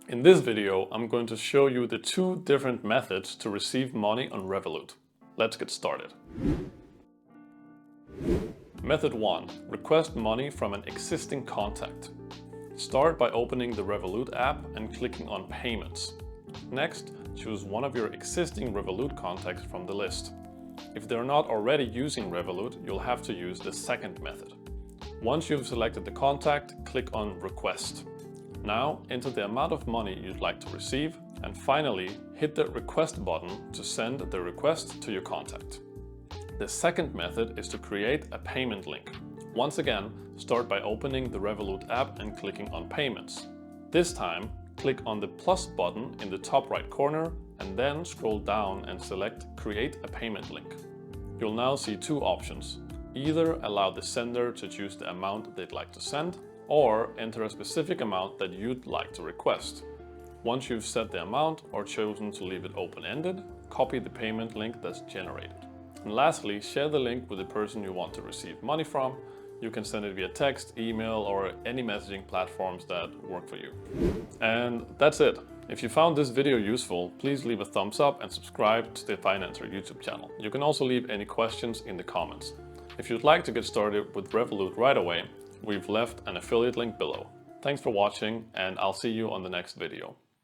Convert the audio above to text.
In this video, I'm going to show you the two different methods to receive money on Revolut. Let's get started. Method 1. Request money from an existing contact. Start by opening the Revolut app and clicking on Payments. Next, choose one of your existing Revolut contacts from the list. If they're not already using Revolut, you'll have to use the second method. Once you've selected the contact, click on Request. Now, enter the amount of money you'd like to receive, and finally, hit the Request button to send the request to your contact. The second method is to create a payment link. Once again, start by opening the Revolut app and clicking on Payments. This time, click on the plus button in the top right corner and then scroll down and select Create a Payment Link. You'll now see two options. Either allow the sender to choose the amount they'd like to send, or enter a specific amount that you'd like to request. Once you've set the amount or chosen to leave it open-ended, copy the payment link that's generated. And lastly, share the link with the person you want to receive money from. You can send it via text, email, or any messaging platforms that work for you. And that's it. If you found this video useful, please leave a thumbs up and subscribe to the Financer YouTube channel. You can also leave any questions in the comments. If you'd like to get started with Revolut right away, we've left an affiliate link below. Thanks for watching, and I'll see you on the next video.